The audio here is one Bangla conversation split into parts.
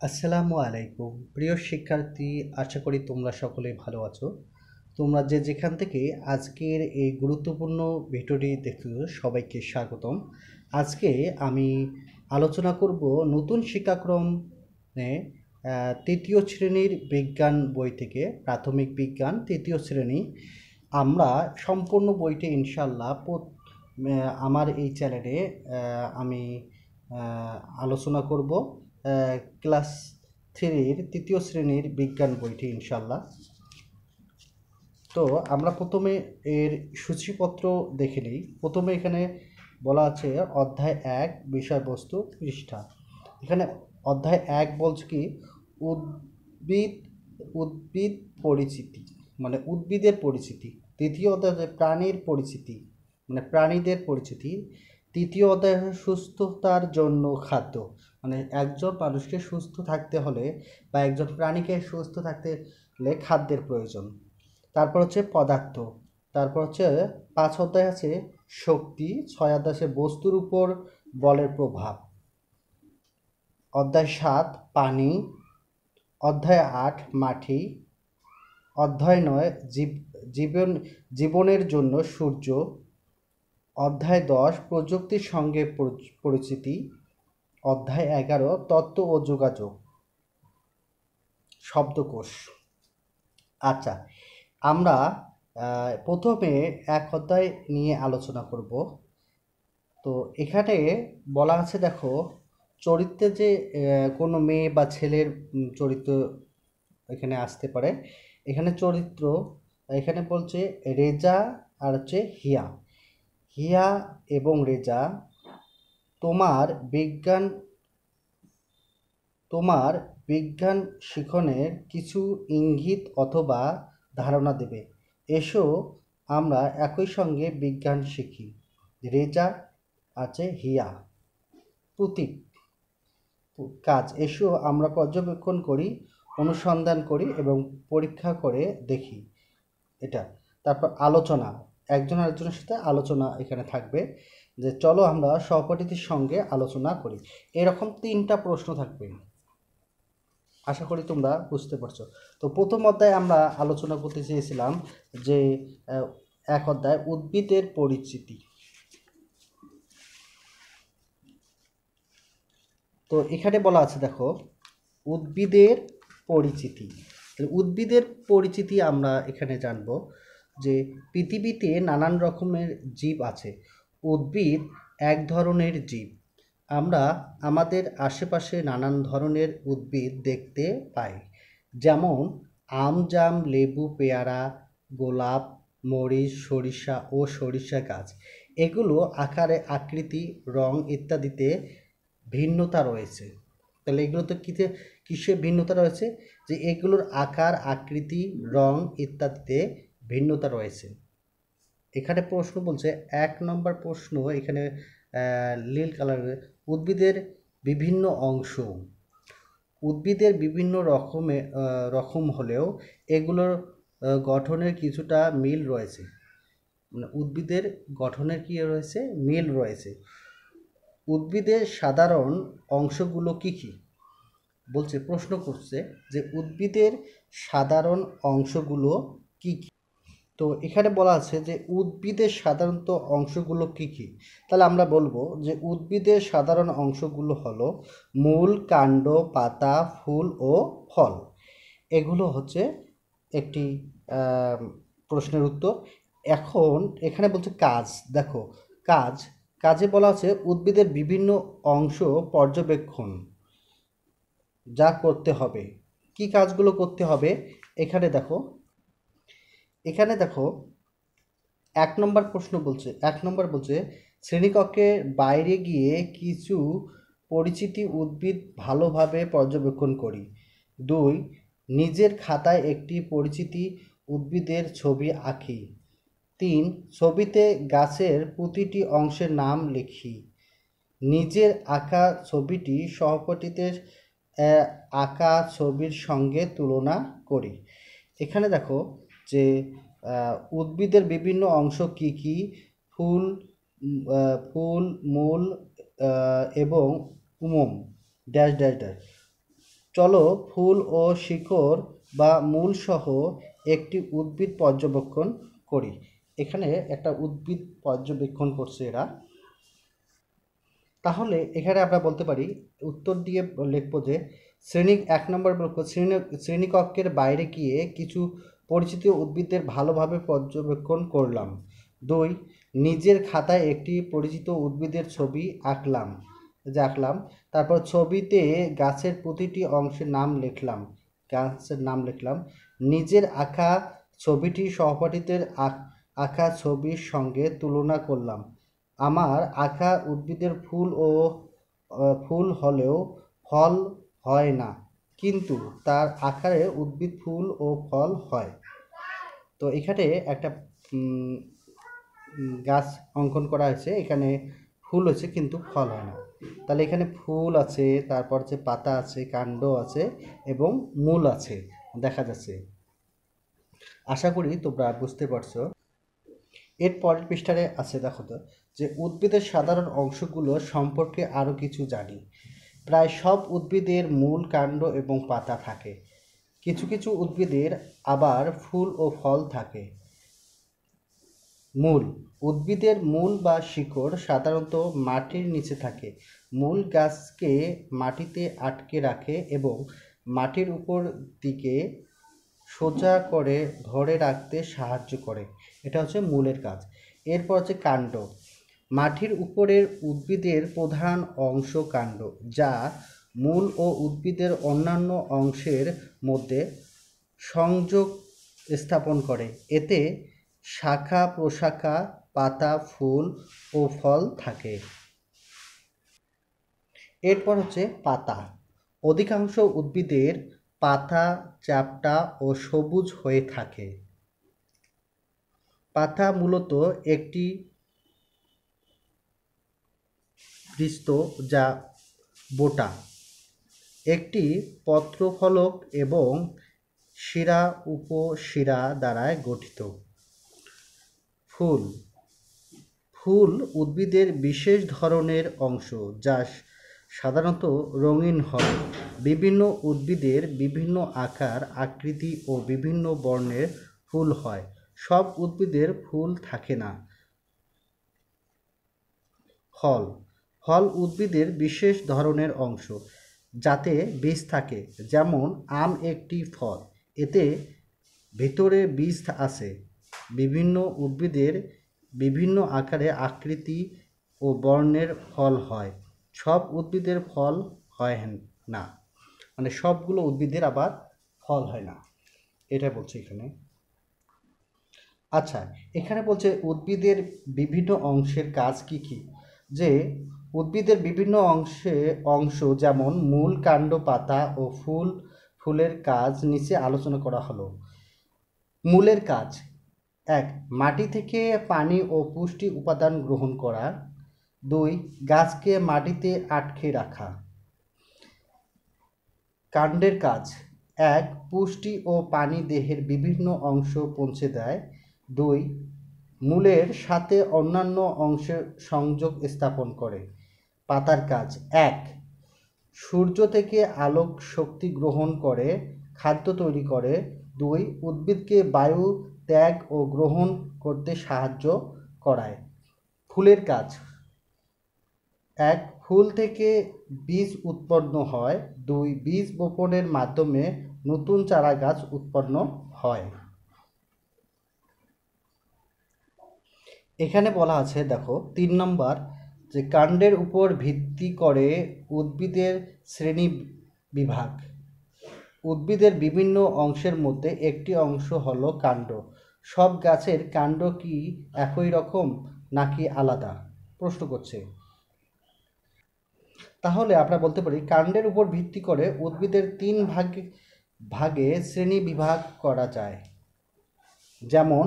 আসসালামু আলাইকুম প্রিয় শিক্ষার্থী, আশা করি তোমরা সকলেই ভালো আছো। তোমরা যে যেখান থেকে আজকের এই গুরুত্বপূর্ণ ভিডিওটি দেখতেছো সবাইকে স্বাগতম। আজকে আমি আলোচনা করব নতুন শিক্ষাক্রমে তৃতীয় শ্রেণীর বিজ্ঞান বই থেকে, প্রাথমিক বিজ্ঞান তৃতীয় শ্রেণী। আমরা সম্পূর্ণ বইটি ইনশাল্লাহ আমার এই চ্যানেলে আমি আলোচনা করব ক্লাস থ্রির তৃতীয় শ্রেণীর বিজ্ঞান বইটি ইনশাল্লাহ। তো আমরা প্রথমে এর সূচিপত্র দেখে নিই। প্রথমে এখানে বলা আছে অধ্যায় 1 বিষয়বস্তু পৃষ্ঠা। এখানে অধ্যায় 1 বলছে কি উদ্ভিদ উদ্ভিদ পরিচিতি, মানে উদ্ভিদের পরিচিতি। দ্বিতীয় অধ্যায় প্রাণীর পরিচিতি, মানে প্রাণীদের পরিচিতি। তৃতীয় অধ্যায় সুস্থতার জন্য খাদ্য, মানে একজন মানুষকে সুস্থ থাকতে হলে বা একজন প্রাণীকে সুস্থ থাকতে হলে খাদ্যের প্রয়োজন। তারপর হচ্ছে পদার্থ, তারপর হচ্ছে 5 অধ্যায় আছে শক্তি, 6 অধ্যায় আছে বস্তুর উপর বলের প্রভাব, অধ্যায় 7 পানি, অধ্যায় 8 মাটি, অধ্যায় 9 জীবনের জন্য সূর্য, অধ্যায় 10 প্রযুক্তির সঙ্গে পরিচিতি, অধ্যায় 11 তত্ত্ব ও যোগাযোগ, শব্দকোষ। আচ্ছা, আমরা প্রথমে এক অধ্যায় নিয়ে আলোচনা করব। তো এখানে বলা আছে, দেখো চরিত্রে যে কোনো মেয়ে বা ছেলের চরিত্র এখানে আসতে পারে। এখানে চরিত্র এখানে বলছে রেজা আর হচ্ছে হিয়া। হিয়া এবং রেজা তোমার বিজ্ঞান শিখনের কিছু ইঙ্গিত অথবা ধারণা দেবে। এসো আমরা একই সঙ্গে বিজ্ঞান শিখি। রেজা আছে হিয়া। প্রতীক কাজ, এসো আমরা পর্যবেক্ষণ করি, অনুসন্ধান করি এবং পরীক্ষা করে দেখি। এটা তারপর আলোচনা, একজন আরেকজনের সাথে আলোচনা এখানে থাকবে, যে চলো আমরা সহপাঠীদের সঙ্গে আলোচনা করি। এরকম 3টা প্রশ্ন থাকবে। আশা করি তোমরা বুঝতে পারছো। তো প্রথম অধ্যায়ে আমরা আলোচনা করতে চেয়েছিলাম যে এক অধ্যায় উদ্ভিদের পরিচিতি। তো এখানে বলা আছে, দেখো উদ্ভিদের পরিচিতি। উদ্ভিদের পরিচিতি আমরা এখানে জানব যে পৃথিবীতে নানান রকমের জীব আছে। উদ্ভিদ এক ধরনের জীব। আমরা আমাদের আশেপাশে নানান ধরনের উদ্ভিদ দেখতে পাই, যেমন আম, জাম, লেবু, পেয়ারা, গোলাপ, মরিচ, সরিষা ও সরিষা গাছ। এগুলো আকারে, আকৃতি, রং ইত্যাদিতে ভিন্নতা রয়েছে। তাহলে এগুলো তো কিসে ভিন্নতা রয়েছে? যে এগুলোর আকার, আকৃতি, রং ইত্যাদিতে ভিন্নতা রয়েছে। এখানে প্রশ্ন বলছে 1 নম্বর প্রশ্ন, এখানে নীল কালারের উদ্ভিদের বিভিন্ন অংশ। উদ্ভিদের বিভিন্ন রকম হলেও এগুলোর গঠনের কিছুটা মিল রয়েছে। মানে উদ্ভিদের গঠনের কি রয়েছে? মিল রয়েছে। উদ্ভিদের সাধারণ অংশগুলো কি কি? বলছে, প্রশ্ন করছে যে উদ্ভিদের সাধারণ অংশগুলো কি কি। তো এখানে বলা আছে যে উদ্ভিদের সাধারণত অংশগুলো কি কি। তাহলে আমরা বলবো যে উদ্ভিদের সাধারণ অংশগুলো হলো মূল, কাণ্ড, পাতা, ফুল ও ফল। এগুলো হচ্ছে একটি প্রশ্নের উত্তর। এখন এখানে বলছে কাজ, দেখো কাজে বলা আছে উদ্ভিদের বিভিন্ন অংশ পর্যবেক্ষণ যা করতে হবে। কি কাজগুলো করতে হবে? এখানে দেখো 1 নম্বর বলছে শ্রেণীকক্ষের বাইরে গিয়ে কিছু পরিচিতি উদ্ভিদ ভালোভাবে পর্যবেক্ষণ করি। 2, নিজের খাতায় একটি পরিচিতি উদ্ভিদের ছবি আঁকি। 3, ছবিতে গাছের প্রতিটি অংশের নাম লিখি। নিজের আঁকা ছবিটি সহপাঠীদের আঁকা ছবির সঙ্গে তুলনা করি। এখানে দেখো যে উদ্ভিদের বিভিন্ন অংশ কি কি? ফুল, মূল এবং উমম ড্যাশ ড্যাশ ড্যাশ। চলো ফুল ও শিকড় বা মূল সহ একটি উদ্ভিদ পর্যবেক্ষণ করি। এখানে একটা উদ্ভিদ পর্যবেক্ষণ করছে এরা। তাহলে এখানে আমরা বলতে পারি, উত্তর দিয়ে লিখবো যে এক নম্বর বলবো শ্রেণীকক্ষের বাইরে গিয়ে কিছু পরিচিত উদ্ভিদের ভালোভাবে পর্যবেক্ষণ করলাম। 2, নিজের খাতায় একটি পরিচিত উদ্ভিদের ছবি আঁকলাম। তারপর ছবিতে গাছের প্রতিটি অংশের নাম লিখলাম। নিজের আঁকা ছবিটি সহপাঠীদের আঁকা ছবির সঙ্গে তুলনা করলাম। আমার আঁকা উদ্ভিদের ফুল হলেও ফল হয় না, কিন্তু তার আকারে উদ্ভিদ ফুল ও ফল হয়। তো এখানে একটা গাছ অঙ্কন করা হয়েছে, এখানে ফুল হয়েছে কিন্তু ফল হয় না। তাহলে এখানে ফুল আছে, তারপর যে পাতা আছে, কাণ্ড আছে এবং মূল আছে দেখা যাচ্ছে। আশা করি তোমরা বুঝতে পারছো। এর পরের পৃষ্ঠারে আছে, দেখো তো, যে উদ্ভিদের সাধারণ অংশগুলো সম্পর্কে আরও কিছু জানি। প্রায় সব উদ্ভিদের মূল, কাণ্ড এবং পাতা থাকে। কিছু কিছু উদ্ভিদের আবার ফুল ও ফল থাকে। মূল উদ্ভিদের মূল বা শিকড় সাধারণত মাটির নিচে থাকে। মূল গাছকে মাটিতে আটকে রাখে এবং মাটির উপর দিকে সোজা করে ধরে রাখতে সাহায্য করে। এটা হচ্ছে মূলের কাজ। এরপর হচ্ছে কাণ্ড। মাটির উপরের উদ্ভিদের প্রধান অংশ কাণ্ড, যা মূল ও উদ্ভিদের অন্যান্য অংশের মধ্যে সংযোগ স্থাপন করে। এতে শাখা প্রশাখা, পাতা, ফুল ও ফল থাকে। এরপর হচ্ছে পাতা। অধিকাংশ উদ্ভিদের পাতা চ্যাপ্টা ও সবুজ হয়ে থাকে। পাতা মূলত একটি পৃষ্ঠ যা বোটা, একটি পত্রফলক এবং শিরা উপশিরা দ্বারা গঠিত। ফুল উদ্ভিদের বিশেষ ধরনের অংশ, যা সাধারণত রঙিন হয়। বিভিন্ন উদ্ভিদের বিভিন্ন আকার, আকৃতি ও বিভিন্ন বর্ণের ফুল হয়। সব উদ্ভিদের ফুল থাকে না। ফল উদ্ভিদের বিশেষ ধরনের অংশ, যাতে বীজ থাকে। যেমন আম একটি ফল, এতে ভেতরে বীজ আছে। বিভিন্ন উদ্ভিদের বিভিন্ন আকারে, আকৃতি ও বর্ণের ফল হয়। সব উদ্ভিদের ফল হয় না, মানে সবগুলো উদ্ভিদের আবার ফল হয় না, এটা বলছে এখানে। আচ্ছা, এখানে বলছে উদ্ভিদের বিভিন্ন অংশের কাজ কি কি। যে উদ্ভিদের বিভিন্ন অংশ যেমন মূল, কাণ্ড, পাতা ও ফুলের কাজ নিচে আলোচনা করা হলো। মূলের কাজ: 1, মাটি থেকে পানি ও পুষ্টি উপাদান গ্রহণ করা। 2, গাছকে মাটিতে আটকে রাখা। কাণ্ডের কাজ: 1, পুষ্টি ও পানি দেহের বিভিন্ন অংশ পৌঁছে দেয়। 2, মূলের সাথে অন্যান্য অংশের সংযোগ স্থাপন করে। পাতার কাজ: 1, সূর্য থেকে আলোক শক্তি গ্রহণ করে খাদ্য তৈরি করে। 2, উদ্ভিদকে বায়ু ত্যাগ ও গ্রহণ করতে সাহায্য করায়। ফুলের কাজ: 1, ফুল থেকে বীজ উৎপন্ন হয়। 2, বীজ বপনের মাধ্যমে নতুন চারা গাছ উৎপন্ন হয়। এখানে বলা আছে, দেখো 3 নম্বর, যে কাণ্ডের উপর ভিত্তি করে উদ্ভিদের শ্রেণী বিভাগ। উদ্ভিদের বিভিন্ন অংশের মধ্যে একটি অংশ হলো কাণ্ড। সব গাছের কাণ্ড কি একই রকম নাকি আলাদা? প্রশ্ন করছে। তাহলে আমরা বলতে পারি, কাণ্ডের উপর ভিত্তি করে উদ্ভিদের 3 ভাগে শ্রেণী বিভাগ করা যায়। যেমন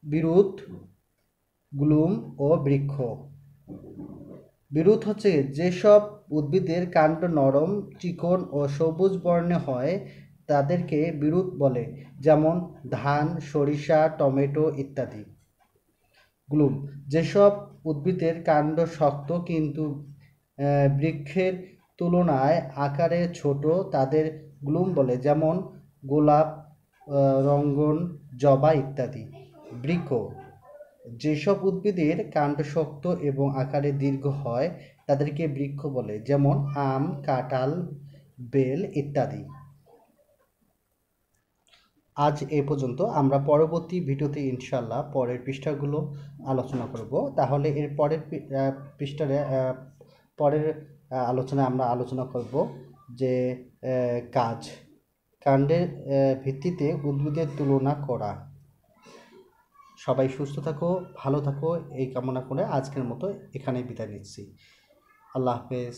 বিরুৎ, গুল্ম ও বৃক্ষ। বিরুৎ হচ্ছে যেসব উদ্ভিদের কাণ্ড নরম, চিকন ও সবুজ বর্ণে হয় তাদেরকে বিরুৎ বলে, যেমন ধান, সরিষা, টমেটো ইত্যাদি। গ্লুম যেসব উদ্ভিদের কাণ্ড শক্ত কিন্তু বৃক্ষের তুলনায় আকারে ছোট তাদের গ্লুম বলে, যেমন গোলাপ, রঙ্গন, জবা ইত্যাদি। বৃক্ষ, যেসব উদ্ভিদের কাণ্ড শক্ত এবং আকারে দীর্ঘ হয় তাদেরকে বৃক্ষ বলে, যেমন আম, কাঁঠাল, বেল ইত্যাদি। আজ এ পর্যন্ত। আমরা পরবর্তী ভিডিওতে ইনশাল্লাহ পরের পৃষ্ঠাগুলো আলোচনা করব। তাহলে এর পরের পৃষ্ঠারে পরের আলোচনায় আমরা আলোচনা করব যে কাজ, কাণ্ডের ভিত্তিতে উদ্ভিদের তুলনা করা। সবাই সুস্থ থাকো, ভালো থাকো এই কামনা করে আজকের মতো এখানেই বিদায় নিচ্ছি। আল্লাহ হাফেজ।